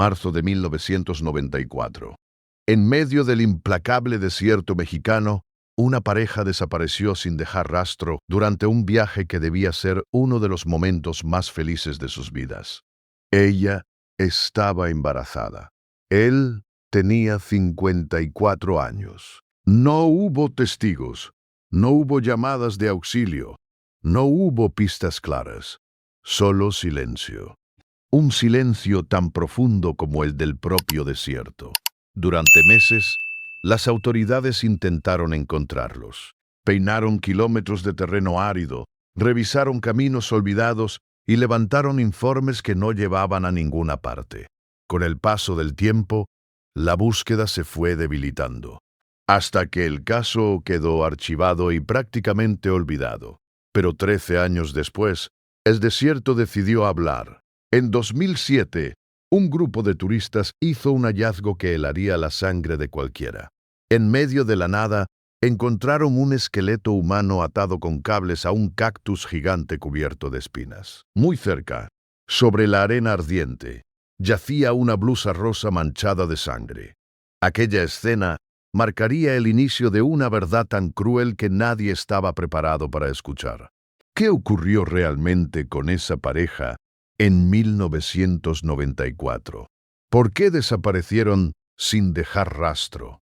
marzo de 1994. En medio del implacable desierto mexicano, una pareja desapareció sin dejar rastro durante un viaje que debía ser uno de los momentos más felices de sus vidas. Ella estaba embarazada. Él tenía 54 años. No hubo testigos, no hubo llamadas de auxilio, no hubo pistas claras, solo silencio. Un silencio tan profundo como el del propio desierto. Durante meses, las autoridades intentaron encontrarlos. Peinaron kilómetros de terreno árido, revisaron caminos olvidados y levantaron informes que no llevaban a ninguna parte. Con el paso del tiempo, la búsqueda se fue debilitando, hasta que el caso quedó archivado y prácticamente olvidado. Pero 13 años después, el desierto decidió hablar. En 2007, un grupo de turistas hizo un hallazgo que helaría la sangre de cualquiera. En medio de la nada, encontraron un esqueleto humano atado con cables a un cactus gigante cubierto de espinas. Muy cerca, sobre la arena ardiente, yacía una blusa rosa manchada de sangre. Aquella escena marcaría el inicio de una verdad tan cruel que nadie estaba preparado para escuchar. ¿Qué ocurrió realmente con esa pareja en 1994? ¿Por qué desaparecieron sin dejar rastro?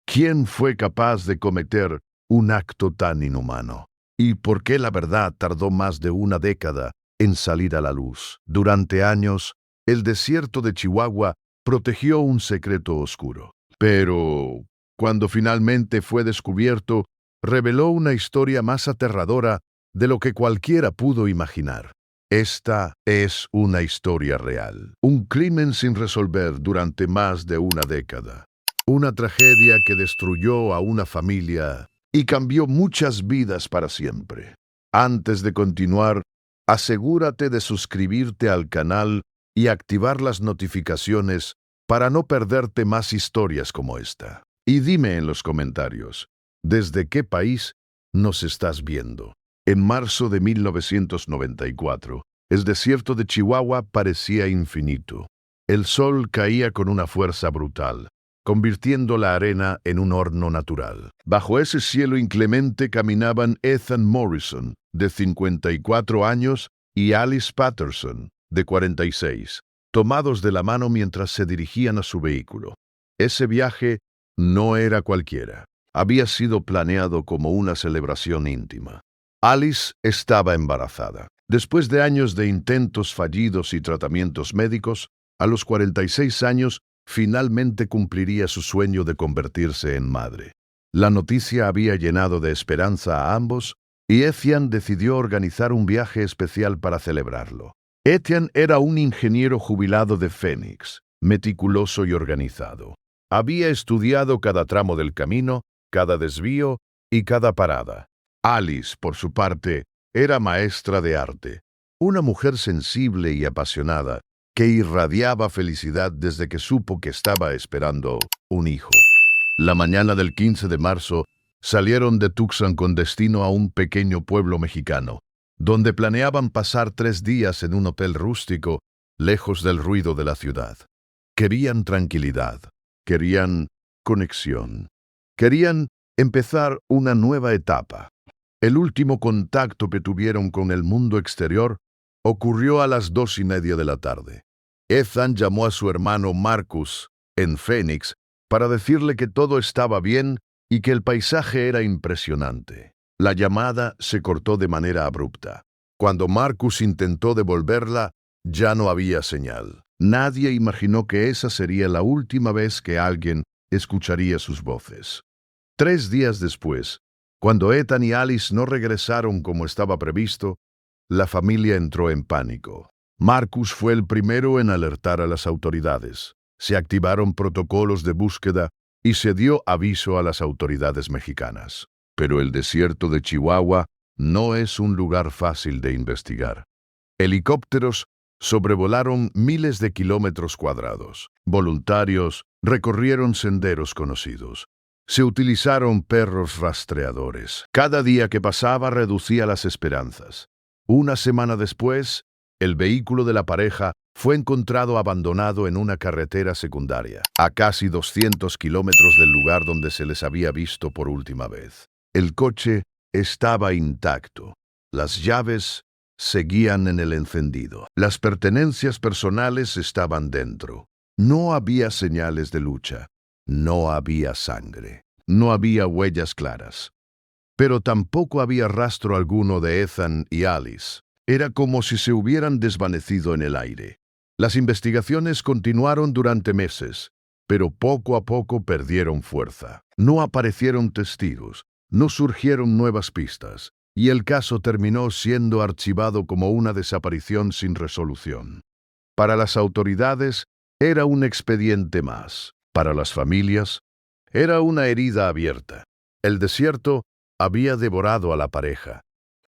¿Quién fue capaz de cometer un acto tan inhumano? ¿Y por qué la verdad tardó más de una década en salir a la luz? Durante años, el desierto de Chihuahua protegió un secreto oscuro. Pero, cuando finalmente fue descubierto, reveló una historia más aterradora de lo que cualquiera pudo imaginar. Esta es una historia real. Un crimen sin resolver durante más de una década. Una tragedia que destruyó a una familia y cambió muchas vidas para siempre. Antes de continuar, asegúrate de suscribirte al canal y activar las notificaciones para no perderte más historias como esta. Y dime en los comentarios, ¿desde qué país nos estás viendo? En marzo de 1994, el desierto de Chihuahua parecía infinito. El sol caía con una fuerza brutal, convirtiendo la arena en un horno natural. Bajo ese cielo inclemente caminaban Ethan Morrison, de 54 años, y Alice Patterson, de 46, tomados de la mano mientras se dirigían a su vehículo. Ese viaje no era cualquiera. Había sido planeado como una celebración íntima. Alice estaba embarazada. Después de años de intentos fallidos y tratamientos médicos, a los 46 años, finalmente cumpliría su sueño de convertirse en madre. La noticia había llenado de esperanza a ambos, y Etienne decidió organizar un viaje especial para celebrarlo. Etienne era un ingeniero jubilado de Phoenix, meticuloso y organizado. Había estudiado cada tramo del camino, cada desvío y cada parada. Alice, por su parte, era maestra de arte, una mujer sensible y apasionada que irradiaba felicidad desde que supo que estaba esperando un hijo. La mañana del 15 de marzo salieron de Tucson con destino a un pequeño pueblo mexicano, donde planeaban pasar 3 días en un hotel rústico, lejos del ruido de la ciudad. Querían tranquilidad, querían conexión, querían empezar una nueva etapa. El último contacto que tuvieron con el mundo exterior ocurrió a las 2:30 de la tarde. Ethan llamó a su hermano Marcus, en Phoenix, para decirle que todo estaba bien y que el paisaje era impresionante. La llamada se cortó de manera abrupta. Cuando Marcus intentó devolverla, ya no había señal. Nadie imaginó que esa sería la última vez que alguien escucharía sus voces. 3 días después, cuando Ethan y Alice no regresaron como estaba previsto, la familia entró en pánico. Marcus fue el primero en alertar a las autoridades. Se activaron protocolos de búsqueda y se dio aviso a las autoridades mexicanas. Pero el desierto de Chihuahua no es un lugar fácil de investigar. Helicópteros sobrevolaron miles de kilómetros cuadrados. Voluntarios recorrieron senderos conocidos. Se utilizaron perros rastreadores. Cada día que pasaba reducía las esperanzas. Una semana después, el vehículo de la pareja fue encontrado abandonado en una carretera secundaria, a casi 200 kilómetros del lugar donde se les había visto por última vez. El coche estaba intacto. Las llaves seguían en el encendido. Las pertenencias personales estaban dentro. No había señales de lucha. No había sangre. No había huellas claras. Pero tampoco había rastro alguno de Ethan y Alice. Era como si se hubieran desvanecido en el aire. Las investigaciones continuaron durante meses, pero poco a poco perdieron fuerza. No aparecieron testigos, no surgieron nuevas pistas, y el caso terminó siendo archivado como una desaparición sin resolución. Para las autoridades, era un expediente más. Para las familias, era una herida abierta. El desierto había devorado a la pareja,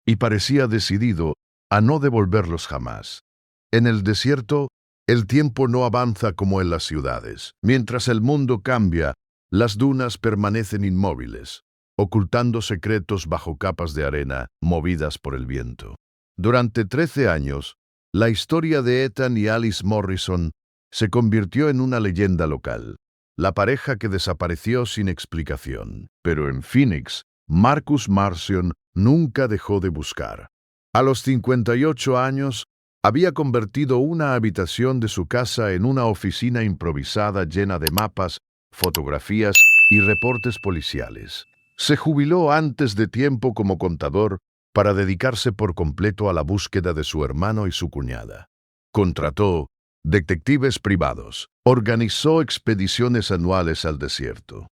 y parecía decidido a no devolverlos jamás. En el desierto, el tiempo no avanza como en las ciudades. Mientras el mundo cambia, las dunas permanecen inmóviles, ocultando secretos bajo capas de arena movidas por el viento. Durante 13 años, la historia de Ethan y Alice Morrison se convirtió en una leyenda local, la pareja que desapareció sin explicación. Pero en Phoenix, Marcus Marcion nunca dejó de buscar. A los 58 años, había convertido una habitación de su casa en una oficina improvisada llena de mapas, fotografías y reportes policiales. Se jubiló antes de tiempo como contador para dedicarse por completo a la búsqueda de su hermano y su cuñada. Contrató detectives privados, organizó expediciones anuales al desierto.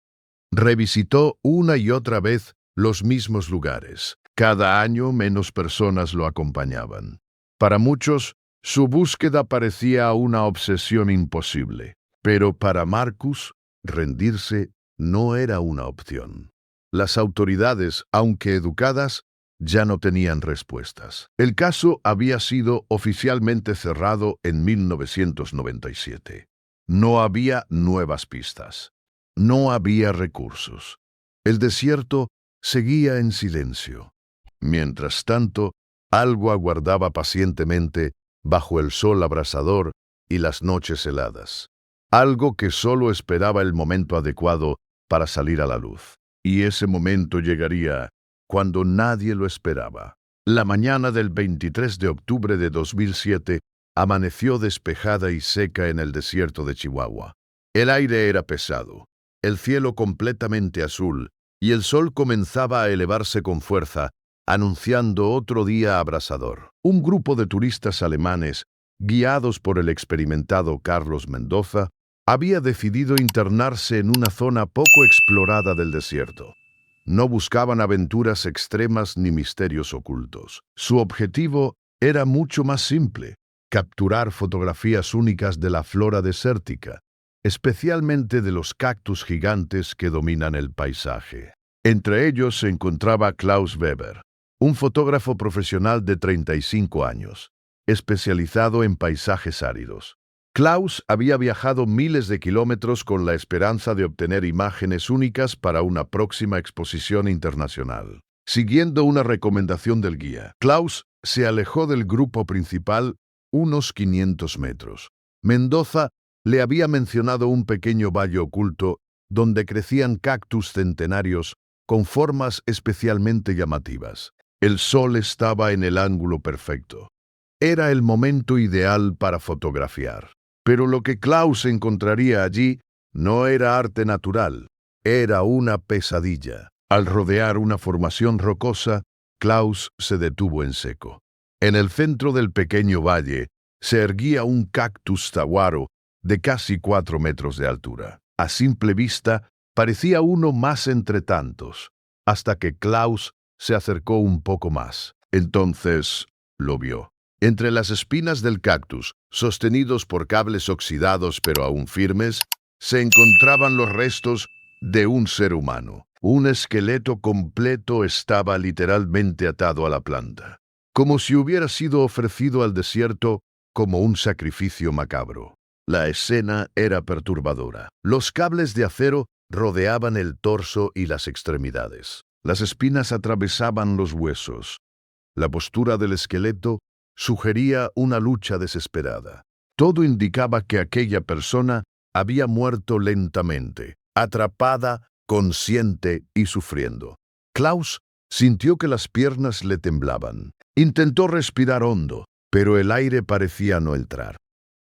Revisitó una y otra vez los mismos lugares. Cada año menos personas lo acompañaban. Para muchos, su búsqueda parecía una obsesión imposible. Pero para Marcus, rendirse no era una opción. Las autoridades, aunque educadas, ya no tenían respuestas. El caso había sido oficialmente cerrado en 1997. No había nuevas pistas. No había recursos. El desierto seguía en silencio. Mientras tanto, algo aguardaba pacientemente bajo el sol abrasador y las noches heladas. Algo que solo esperaba el momento adecuado para salir a la luz. Y ese momento llegaría cuando nadie lo esperaba. La mañana del 23 de octubre de 2007 amaneció despejada y seca en el desierto de Chihuahua. El aire era pesado, el cielo completamente azul, y el sol comenzaba a elevarse con fuerza, anunciando otro día abrasador. Un grupo de turistas alemanes, guiados por el experimentado Carlos Mendoza, había decidido internarse en una zona poco explorada del desierto. No buscaban aventuras extremas ni misterios ocultos. Su objetivo era mucho más simple: capturar fotografías únicas de la flora desértica, especialmente de los cactus gigantes que dominan el paisaje. Entre ellos se encontraba Klaus Weber, un fotógrafo profesional de 35 años, especializado en paisajes áridos. Klaus había viajado miles de kilómetros con la esperanza de obtener imágenes únicas para una próxima exposición internacional. Siguiendo una recomendación del guía, Klaus se alejó del grupo principal unos 500 metros. Mendoza le había mencionado un pequeño valle oculto donde crecían cactus centenarios con formas especialmente llamativas. El sol estaba en el ángulo perfecto. Era el momento ideal para fotografiar. Pero lo que Klaus encontraría allí no era arte natural, era una pesadilla. Al rodear una formación rocosa, Klaus se detuvo en seco. En el centro del pequeño valle se erguía un cactus saguaro de casi 4 metros de altura. A simple vista, parecía uno más entre tantos, hasta que Klaus se acercó un poco más. Entonces lo vio. Entre las espinas del cactus, sostenidos por cables oxidados pero aún firmes, se encontraban los restos de un ser humano. Un esqueleto completo estaba literalmente atado a la planta, como si hubiera sido ofrecido al desierto como un sacrificio macabro. La escena era perturbadora. Los cables de acero rodeaban el torso y las extremidades. Las espinas atravesaban los huesos. La postura del esqueleto sugería una lucha desesperada. Todo indicaba que aquella persona había muerto lentamente, atrapada, consciente y sufriendo. Klaus sintió que las piernas le temblaban. Intentó respirar hondo, pero el aire parecía no entrar.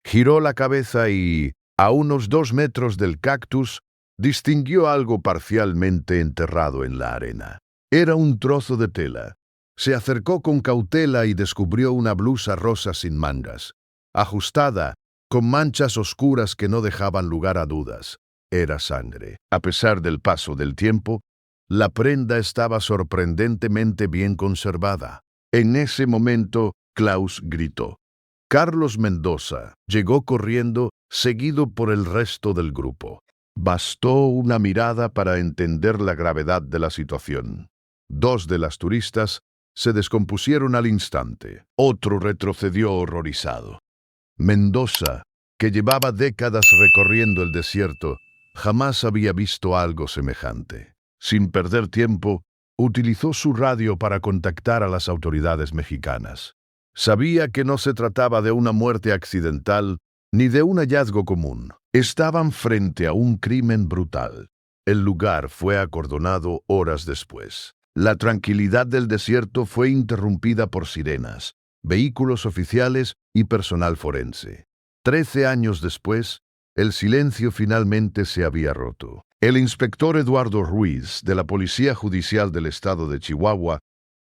Giró la cabeza y, a unos 2 metros del cactus, distinguió algo parcialmente enterrado en la arena. Era un trozo de tela. Se acercó con cautela y descubrió una blusa rosa sin mangas, ajustada, con manchas oscuras que no dejaban lugar a dudas. Era sangre. A pesar del paso del tiempo, la prenda estaba sorprendentemente bien conservada. En ese momento, Klaus gritó. Carlos Mendoza llegó corriendo, seguido por el resto del grupo. Bastó una mirada para entender la gravedad de la situación. 2 de las turistas se descompusieron al instante. Otro retrocedió horrorizado. Mendoza, que llevaba décadas recorriendo el desierto, jamás había visto algo semejante. Sin perder tiempo, utilizó su radio para contactar a las autoridades mexicanas. Sabía que no se trataba de una muerte accidental ni de un hallazgo común. Estaban frente a un crimen brutal. El lugar fue acordonado horas después. La tranquilidad del desierto fue interrumpida por sirenas, vehículos oficiales y personal forense. 13 años después, el silencio finalmente se había roto. El inspector Eduardo Ruiz, de la Policía Judicial del Estado de Chihuahua,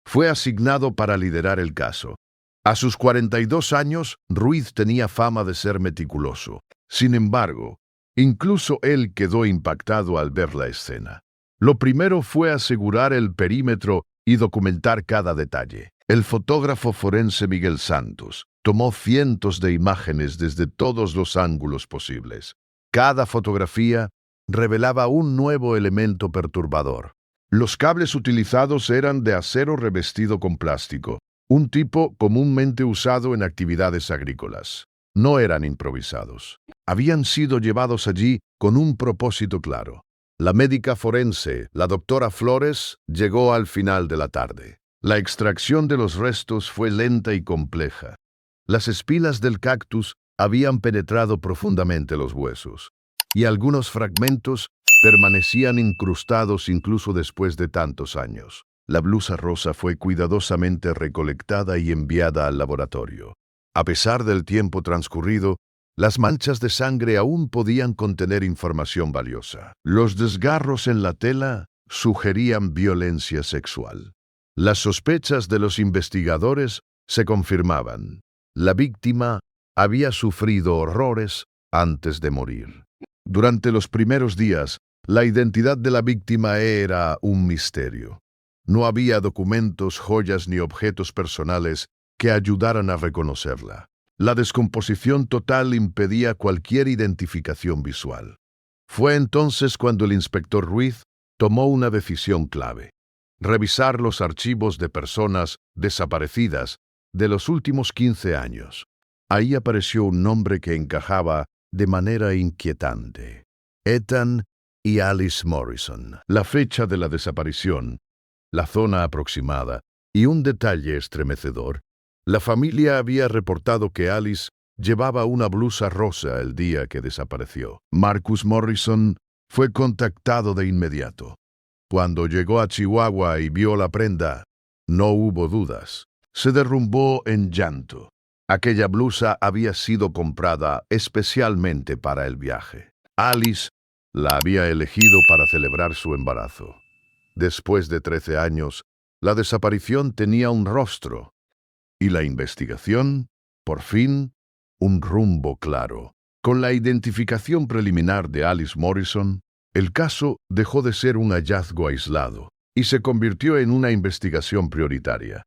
fue asignado para liderar el caso. A sus 42 años, Ruiz tenía fama de ser meticuloso. Sin embargo, incluso él quedó impactado al ver la escena. Lo primero fue asegurar el perímetro y documentar cada detalle. El fotógrafo forense Miguel Santos tomó cientos de imágenes desde todos los ángulos posibles. Cada fotografía revelaba un nuevo elemento perturbador. Los cables utilizados eran de acero revestido con plástico, un tipo comúnmente usado en actividades agrícolas. No eran improvisados. Habían sido llevados allí con un propósito claro. La médica forense, la doctora Flores, llegó al final de la tarde. La extracción de los restos fue lenta y compleja. Las espinas del cactus habían penetrado profundamente los huesos, y algunos fragmentos permanecían incrustados incluso después de tantos años. La blusa rosa fue cuidadosamente recolectada y enviada al laboratorio. A pesar del tiempo transcurrido, las manchas de sangre aún podían contener información valiosa. Los desgarros en la tela sugerían violencia sexual. Las sospechas de los investigadores se confirmaban. La víctima había sufrido horrores antes de morir. Durante los primeros días, la identidad de la víctima era un misterio. No había documentos, joyas ni objetos personales que ayudaran a reconocerla. La descomposición total impedía cualquier identificación visual. Fue entonces cuando el inspector Ruiz tomó una decisión clave: revisar los archivos de personas desaparecidas de los últimos 15 años. Ahí apareció un nombre que encajaba de manera inquietante: Ethan y Alice Morrison. La fecha de la desaparición, la zona aproximada y un detalle estremecedor: la familia había reportado que Alice llevaba una blusa rosa el día que desapareció. Marcus Morrison fue contactado de inmediato. Cuando llegó a Chihuahua y vio la prenda, no hubo dudas. Se derrumbó en llanto. Aquella blusa había sido comprada especialmente para el viaje. Alice la había elegido para celebrar su embarazo. Después de 13 años, la desaparición tenía un rostro. Y la investigación, por fin, un rumbo claro. Con la identificación preliminar de Alice Morrison, el caso dejó de ser un hallazgo aislado y se convirtió en una investigación prioritaria.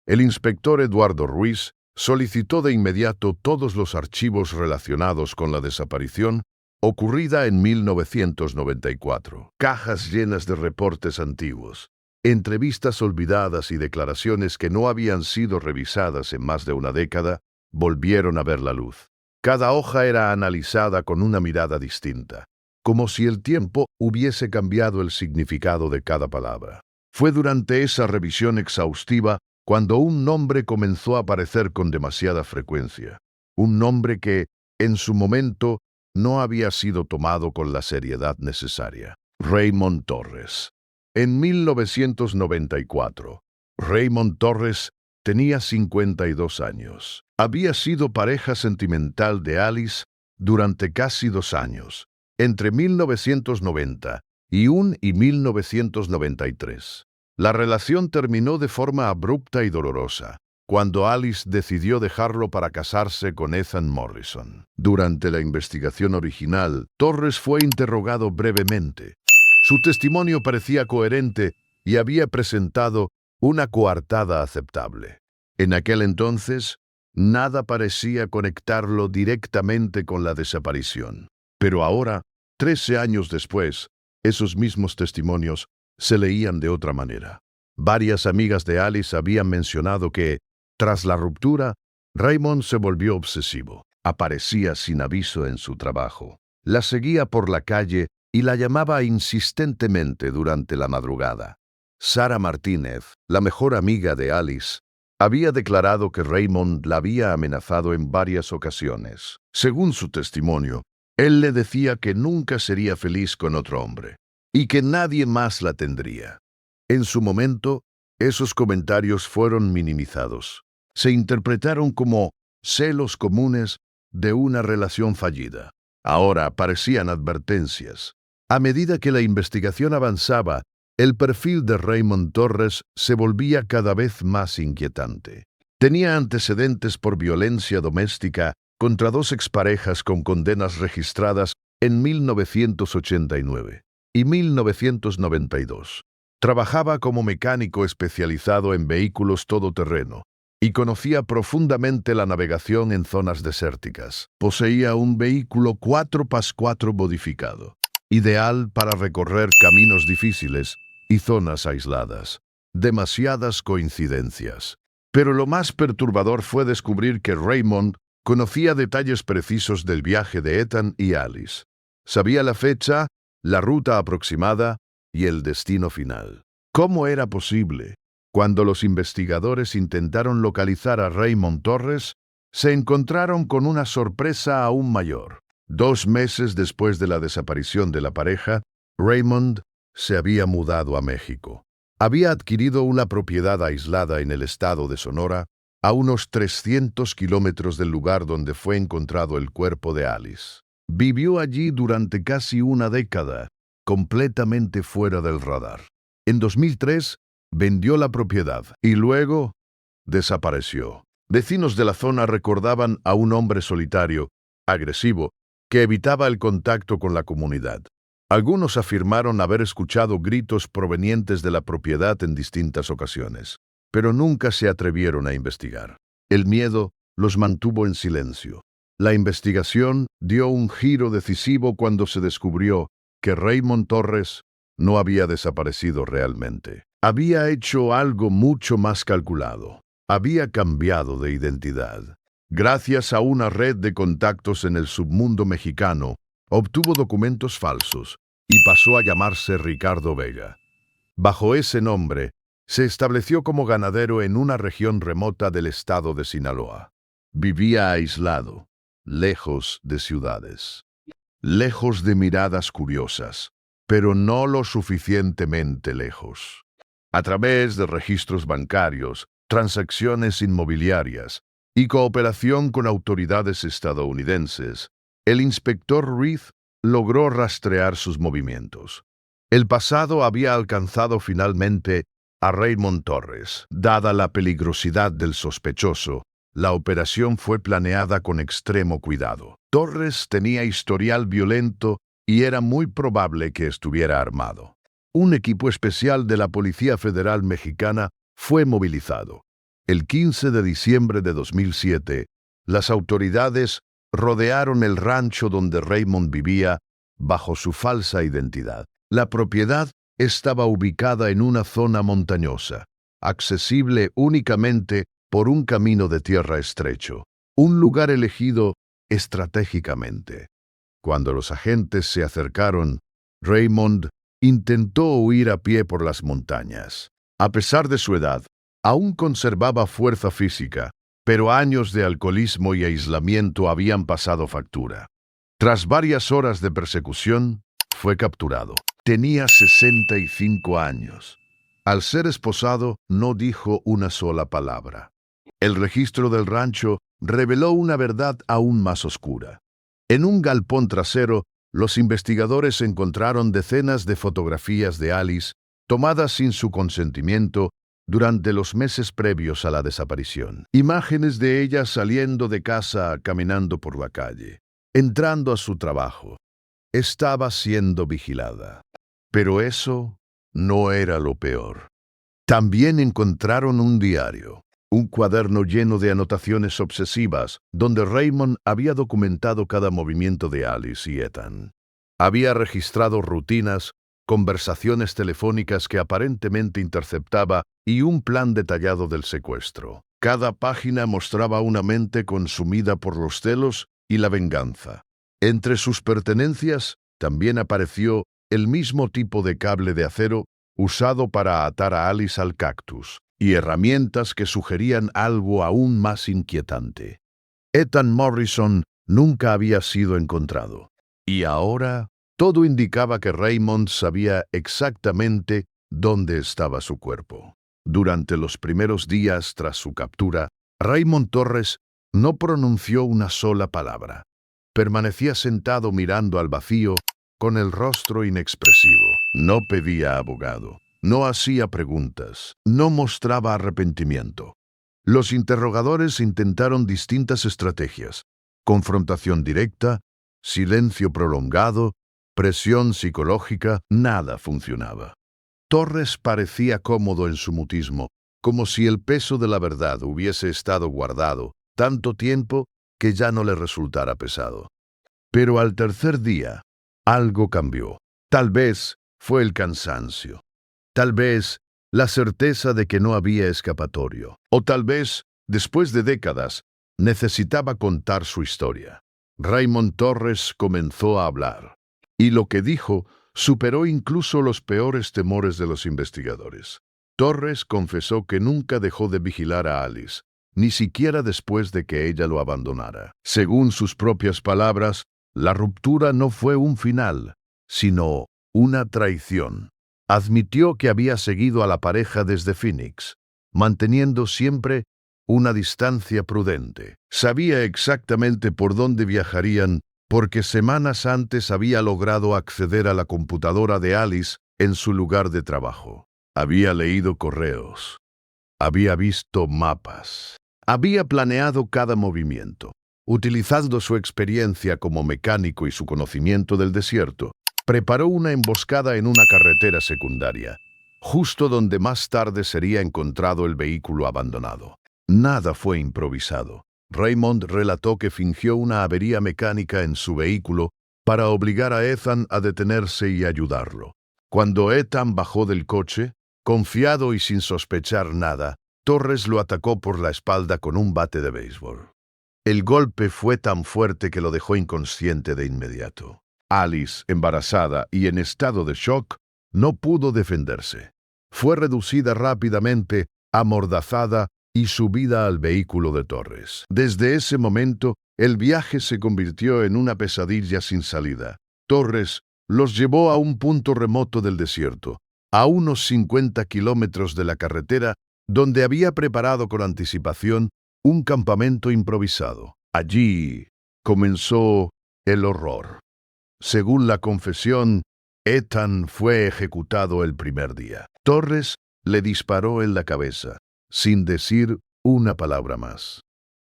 El inspector Eduardo Ruiz solicitó de inmediato todos los archivos relacionados con la desaparición ocurrida en 1994. Cajas llenas de reportes antiguos, entrevistas olvidadas y declaraciones que no habían sido revisadas en más de una década volvieron a ver la luz. Cada hoja era analizada con una mirada distinta, como si el tiempo hubiese cambiado el significado de cada palabra. Fue durante esa revisión exhaustiva cuando un nombre comenzó a aparecer con demasiada frecuencia. Un nombre que, en su momento, no había sido tomado con la seriedad necesaria. Raymond Torres. En 1994, Raymond Torres tenía 52 años. Había sido pareja sentimental de Alice durante casi 2 años, entre 1991 y 1993. La relación terminó de forma abrupta y dolorosa, cuando Alice decidió dejarlo para casarse con Ethan Morrison. Durante la investigación original, Torres fue interrogado brevemente. Su testimonio parecía coherente y había presentado una coartada aceptable. En aquel entonces, nada parecía conectarlo directamente con la desaparición. Pero ahora, 13 años después, esos mismos testimonios se leían de otra manera. Varias amigas de Alice habían mencionado que, tras la ruptura, Raymond se volvió obsesivo. Aparecía sin aviso en su trabajo. La seguía por la calle y la llamaba insistentemente durante la madrugada. Sara Martínez, la mejor amiga de Alice, había declarado que Raymond la había amenazado en varias ocasiones. Según su testimonio, él le decía que nunca sería feliz con otro hombre y que nadie más la tendría. En su momento, esos comentarios fueron minimizados. Se interpretaron como celos comunes de una relación fallida. Ahora parecían advertencias. A medida que la investigación avanzaba, el perfil de Raymond Torres se volvía cada vez más inquietante. Tenía antecedentes por violencia doméstica contra 2 exparejas con condenas registradas en 1989 y 1992. Trabajaba como mecánico especializado en vehículos todoterreno y conocía profundamente la navegación en zonas desérticas. Poseía un vehículo 4x4 modificado, ideal para recorrer caminos difíciles y zonas aisladas. Demasiadas coincidencias. Pero lo más perturbador fue descubrir que Raymond conocía detalles precisos del viaje de Ethan y Alice. Sabía la fecha, la ruta aproximada y el destino final. ¿Cómo era posible? Cuando los investigadores intentaron localizar a Raymond Torres, se encontraron con una sorpresa aún mayor. 2 meses después de la desaparición de la pareja, Raymond se había mudado a México. Había adquirido una propiedad aislada en el estado de Sonora, a unos 300 kilómetros del lugar donde fue encontrado el cuerpo de Alice. Vivió allí durante casi una década, completamente fuera del radar. En 2003, vendió la propiedad y luego desapareció. Vecinos de la zona recordaban a un hombre solitario, agresivo, que evitaba el contacto con la comunidad. Algunos afirmaron haber escuchado gritos provenientes de la propiedad en distintas ocasiones, pero nunca se atrevieron a investigar. El miedo los mantuvo en silencio. La investigación dio un giro decisivo cuando se descubrió que Raymond Torres no había desaparecido realmente. Había hecho algo mucho más calculado. Había cambiado de identidad. Gracias a una red de contactos en el submundo mexicano, obtuvo documentos falsos y pasó a llamarse Ricardo Vega. Bajo ese nombre, se estableció como ganadero en una región remota del estado de Sinaloa. Vivía aislado, lejos de ciudades, lejos de miradas curiosas, pero no lo suficientemente lejos. A través de registros bancarios, transacciones inmobiliarias y cooperación con autoridades estadounidenses, el inspector Reed logró rastrear sus movimientos. El pasado había alcanzado finalmente a Raymond Torres. Dada la peligrosidad del sospechoso, la operación fue planeada con extremo cuidado. Torres tenía historial violento y era muy probable que estuviera armado. Un equipo especial de la Policía Federal Mexicana fue movilizado. El 15 de diciembre de 2007, las autoridades rodearon el rancho donde Raymond vivía bajo su falsa identidad. La propiedad estaba ubicada en una zona montañosa, accesible únicamente por un camino de tierra estrecho, un lugar elegido estratégicamente. Cuando los agentes se acercaron, Raymond intentó huir a pie por las montañas. A pesar de su edad, aún conservaba fuerza física, pero años de alcoholismo y aislamiento habían pasado factura. Tras varias horas de persecución, fue capturado. Tenía 65 años. Al ser esposado, no dijo una sola palabra. El registro del rancho reveló una verdad aún más oscura. En un galpón trasero, los investigadores encontraron decenas de fotografías de Alice tomadas sin su consentimiento durante los meses previos a la desaparición. Imágenes de ella saliendo de casa, caminando por la calle, entrando a su trabajo. Estaba siendo vigilada. Pero eso no era lo peor. También encontraron un diario, un cuaderno lleno de anotaciones obsesivas, donde Raymond había documentado cada movimiento de Alice y Ethan. Había registrado rutinas, conversaciones telefónicas que aparentemente interceptaba y un plan detallado del secuestro. Cada página mostraba una mente consumida por los celos y la venganza. Entre sus pertenencias también apareció el mismo tipo de cable de acero usado para atar a Alice al cactus, y herramientas que sugerían algo aún más inquietante. Ethan Morrison nunca había sido encontrado, y ahora todo indicaba que Raymond sabía exactamente dónde estaba su cuerpo. Durante los primeros días tras su captura, Raymond Torres no pronunció una sola palabra. Permanecía sentado mirando al vacío, con el rostro inexpresivo. No pedía abogado, no hacía preguntas, no mostraba arrepentimiento. Los interrogadores intentaron distintas estrategias: confrontación directa, silencio prolongado, presión psicológica. Nada funcionaba. Torres parecía cómodo en su mutismo, como si el peso de la verdad hubiese estado guardado tanto tiempo que ya no le resultara pesado. Pero al tercer día, algo cambió. Tal vez fue el cansancio. Tal vez la certeza de que no había escapatorio. O tal vez, después de décadas, necesitaba contar su historia. Raymond Torres comenzó a hablar. Y lo que dijo superó incluso los peores temores de los investigadores. Torres confesó que nunca dejó de vigilar a Alice, ni siquiera después de que ella lo abandonara. Según sus propias palabras, la ruptura no fue un final, sino una traición. Admitió que había seguido a la pareja desde Phoenix, manteniendo siempre una distancia prudente. Sabía exactamente por dónde viajarían porque semanas antes había logrado acceder a la computadora de Alice en su lugar de trabajo. Había leído correos. Había visto mapas. Había planeado cada movimiento. Utilizando su experiencia como mecánico y su conocimiento del desierto, preparó una emboscada en una carretera secundaria, justo donde más tarde sería encontrado el vehículo abandonado. Nada fue improvisado. Raymond relató que fingió una avería mecánica en su vehículo para obligar a Ethan a detenerse y ayudarlo. Cuando Ethan bajó del coche, confiado y sin sospechar nada, Torres lo atacó por la espalda con un bate de béisbol. El golpe fue tan fuerte que lo dejó inconsciente de inmediato. Alice, embarazada y en estado de shock, no pudo defenderse. Fue reducida rápidamente, amordazada y subida al vehículo de Torres. Desde ese momento, el viaje se convirtió en una pesadilla sin salida. Torres los llevó a un punto remoto del desierto, a unos 50 kilómetros de la carretera, donde había preparado con anticipación un campamento improvisado. Allí comenzó el horror. Según la confesión, Ethan fue ejecutado el primer día. Torres le disparó en la cabeza, sin decir una palabra más.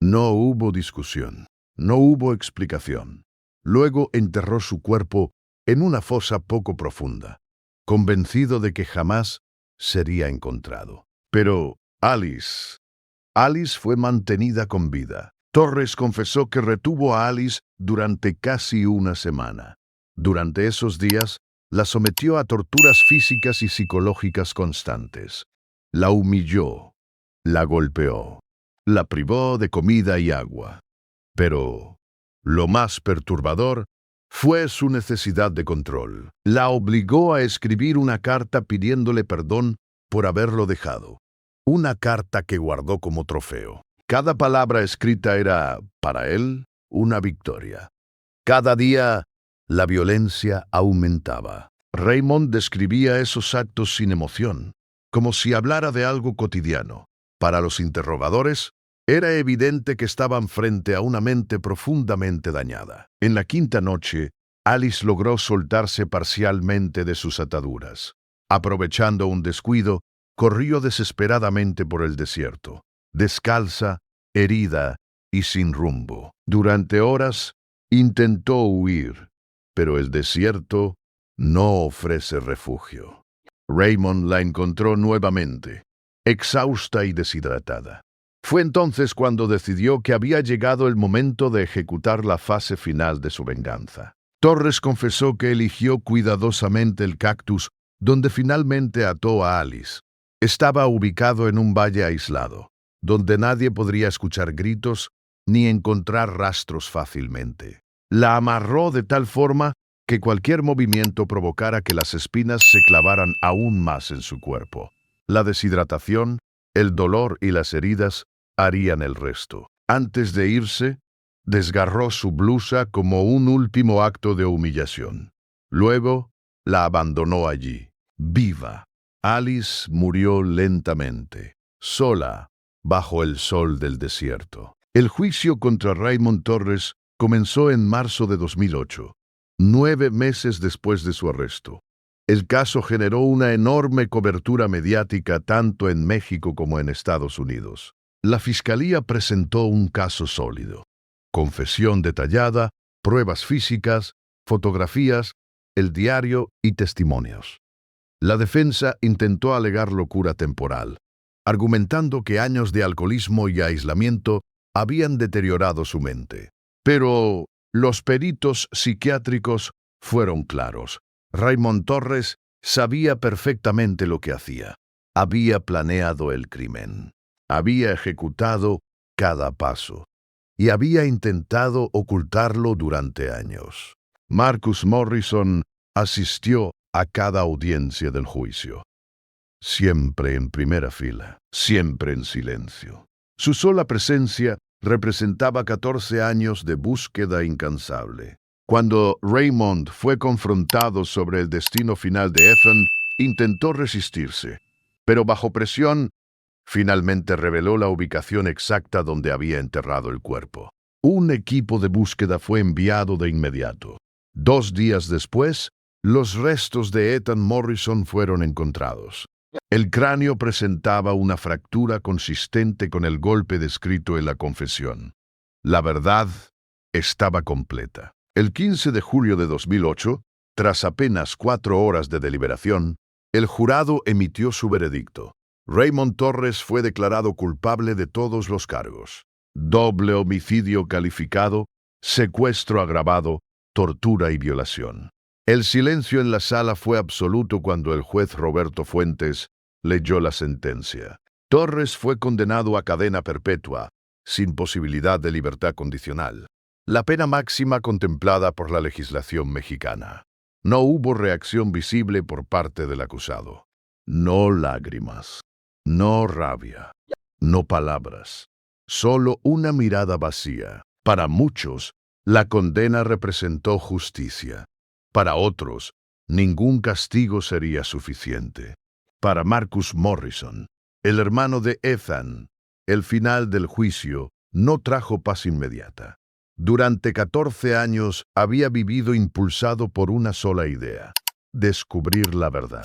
No hubo discusión, no hubo explicación. Luego enterró su cuerpo en una fosa poco profunda, convencido de que jamás sería encontrado. Pero Alice fue mantenida con vida. Torres confesó que retuvo a Alice durante casi una semana. Durante esos días, la sometió a torturas físicas y psicológicas constantes. La humilló, la golpeó, la privó de comida y agua. Pero lo más perturbador fue su necesidad de control. La obligó a escribir una carta pidiéndole perdón por haberlo dejado. Una carta que guardó como trofeo. Cada palabra escrita era, para él, una victoria. Cada día, la violencia aumentaba. Raymond describía esos actos sin emoción, como si hablara de algo cotidiano. Para los interrogadores, era evidente que estaban frente a una mente profundamente dañada. En la quinta noche, Alice logró soltarse parcialmente de sus ataduras. Aprovechando un descuido, corrió desesperadamente por el desierto, descalza, herida y sin rumbo. Durante horas, intentó huir, pero el desierto no ofrece refugio. Raymond la encontró nuevamente, exhausta y deshidratada. Fue entonces cuando decidió que había llegado el momento de ejecutar la fase final de su venganza. Torres confesó que eligió cuidadosamente el cactus donde finalmente ató a Alice. Estaba ubicado en un valle aislado, donde nadie podría escuchar gritos ni encontrar rastros fácilmente. La amarró de tal forma que cualquier movimiento provocara que las espinas se clavaran aún más en su cuerpo. La deshidratación, el dolor y las heridas harían el resto. Antes de irse, desgarró su blusa como un último acto de humillación. Luego, la abandonó allí, viva. Alice murió lentamente, sola, bajo el sol del desierto. El juicio contra Raymond Torres comenzó en marzo de 2008, 9 meses después de su arresto. El caso generó una enorme cobertura mediática tanto en México como en Estados Unidos. La Fiscalía presentó un caso sólido. Confesión detallada, pruebas físicas, fotografías, el diario y testimonios. La defensa intentó alegar locura temporal, argumentando que años de alcoholismo y aislamiento habían deteriorado su mente. Pero los peritos psiquiátricos fueron claros. Raymond Torres sabía perfectamente lo que hacía. Había planeado el crimen. Había ejecutado cada paso. Y había intentado ocultarlo durante años. Marcus Morrison asistió a cada audiencia del juicio. Siempre en primera fila, siempre en silencio. Su sola presencia representaba 14 años de búsqueda incansable. Cuando Raymond fue confrontado sobre el destino final de Ethan, intentó resistirse, pero bajo presión, finalmente reveló la ubicación exacta donde había enterrado el cuerpo. Un equipo de búsqueda fue enviado de inmediato. 2 días después, los restos de Ethan Morrison fueron encontrados. El cráneo presentaba una fractura consistente con el golpe descrito en la confesión. La verdad estaba completa. El 15 de julio de 2008, tras apenas 4 horas de deliberación, el jurado emitió su veredicto. Raymond Torres fue declarado culpable de todos los cargos: doble homicidio calificado, secuestro agravado, tortura y violación. El silencio en la sala fue absoluto cuando el juez Roberto Fuentes leyó la sentencia. Torres fue condenado a cadena perpetua, sin posibilidad de libertad condicional, la pena máxima contemplada por la legislación mexicana. No hubo reacción visible por parte del acusado. No lágrimas, no rabia, no palabras, solo una mirada vacía. Para muchos, la condena representó justicia. Para otros, ningún castigo sería suficiente. Para Marcus Morrison, el hermano de Ethan, el final del juicio no trajo paz inmediata. Durante 14 años había vivido impulsado por una sola idea: descubrir la verdad.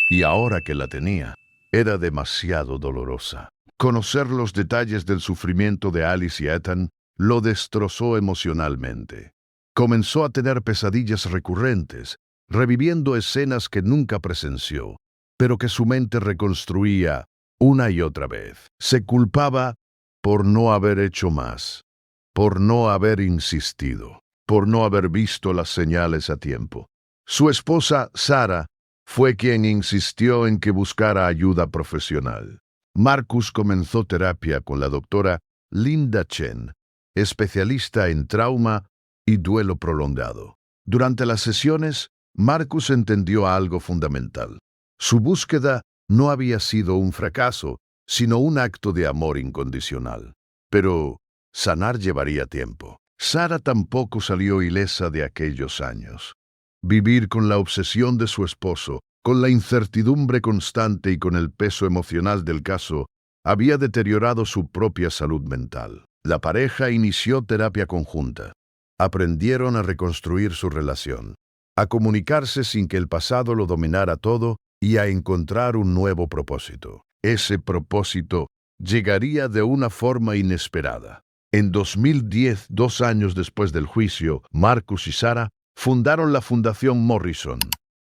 Y ahora que la tenía, era demasiado dolorosa. Conocer los detalles del sufrimiento de Alice y Ethan lo destrozó emocionalmente. Comenzó a tener pesadillas recurrentes, reviviendo escenas que nunca presenció, pero que su mente reconstruía una y otra vez. Se culpaba por no haber hecho más, por no haber insistido, por no haber visto las señales a tiempo. Su esposa, Sara, fue quien insistió en que buscara ayuda profesional. Marcus comenzó terapia con la doctora Linda Chen, especialista en trauma y duelo prolongado. Durante las sesiones, Marcus entendió algo fundamental. Su búsqueda no había sido un fracaso, sino un acto de amor incondicional. Pero sanar llevaría tiempo. Sara tampoco salió ilesa de aquellos años. Vivir con la obsesión de su esposo, con la incertidumbre constante y con el peso emocional del caso, había deteriorado su propia salud mental. La pareja inició terapia conjunta. Aprendieron a reconstruir su relación, a comunicarse sin que el pasado lo dominara todo y a encontrar un nuevo propósito. Ese propósito llegaría de una forma inesperada. En 2010, 2 años después del juicio, Marcus y Sara fundaron la Fundación Morrison,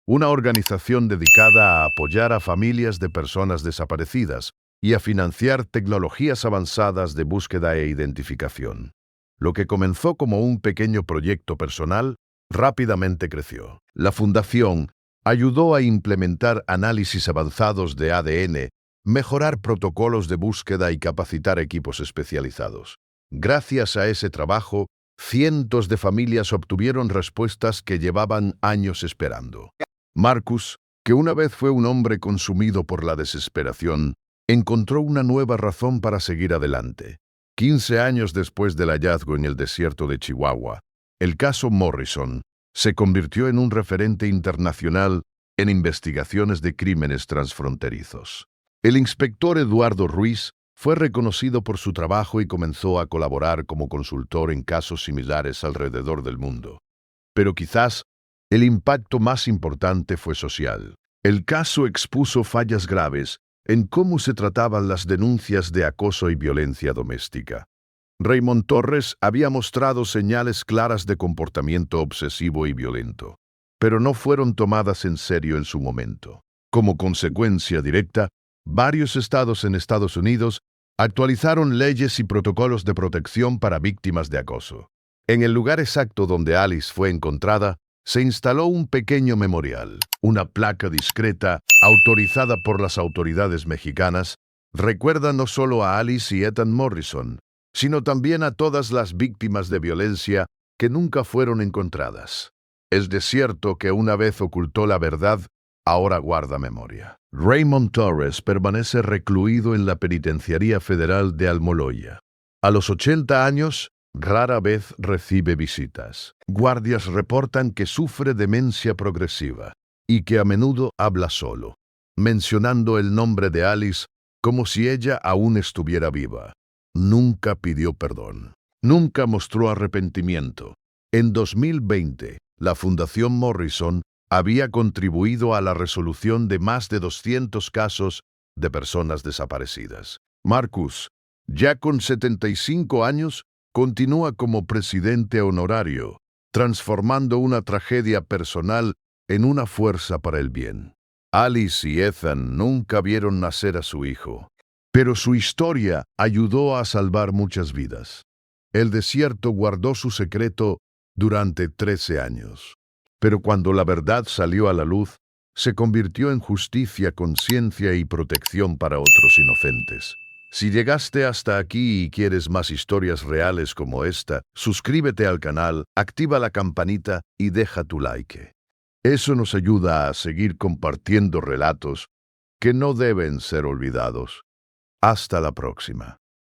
una organización dedicada a apoyar a familias de personas desaparecidas y a financiar tecnologías avanzadas de búsqueda e identificación. Lo que comenzó como un pequeño proyecto personal, rápidamente creció. La fundación ayudó a implementar análisis avanzados de ADN, mejorar protocolos de búsqueda y capacitar equipos especializados. Gracias a ese trabajo, cientos de familias obtuvieron respuestas que llevaban años esperando. Marcus, que una vez fue un hombre consumido por la desesperación, encontró una nueva razón para seguir adelante. 15 años después del hallazgo en el desierto de Chihuahua, el caso Morrison se convirtió en un referente internacional en investigaciones de crímenes transfronterizos. El inspector Eduardo Ruiz fue reconocido por su trabajo y comenzó a colaborar como consultor en casos similares alrededor del mundo. Pero quizás el impacto más importante fue social. El caso expuso fallas graves en cómo se trataban las denuncias de acoso y violencia doméstica. Raymond Torres había mostrado señales claras de comportamiento obsesivo y violento, pero no fueron tomadas en serio en su momento. Como consecuencia directa, varios estados en Estados Unidos actualizaron leyes y protocolos de protección para víctimas de acoso. En el lugar exacto donde Alice fue encontrada, se instaló un pequeño memorial. Una placa discreta, autorizada por las autoridades mexicanas, recuerda no solo a Alice y Ethan Morrison, sino también a todas las víctimas de violencia que nunca fueron encontradas. Es de cierto que una vez ocultó la verdad, ahora guarda memoria. Raymond Torres permanece recluido en la Penitenciaría Federal de Almoloya. A los 80 años, rara vez recibe visitas. Guardias reportan que sufre demencia progresiva y que a menudo habla solo, mencionando el nombre de Alice como si ella aún estuviera viva. Nunca pidió perdón. Nunca mostró arrepentimiento. En 2020, la Fundación Morrison había contribuido a la resolución de más de 200 casos de personas desaparecidas. Marcus, ya con 75 años, continúa como presidente honorario, transformando una tragedia personal en una fuerza para el bien. Alice y Ethan nunca vieron nacer a su hijo, pero su historia ayudó a salvar muchas vidas. El desierto guardó su secreto durante 13 años. Pero cuando la verdad salió a la luz, se convirtió en justicia, conciencia y protección para otros inocentes. Si llegaste hasta aquí y quieres más historias reales como esta, suscríbete al canal, activa la campanita y deja tu like. Eso nos ayuda a seguir compartiendo relatos que no deben ser olvidados. Hasta la próxima.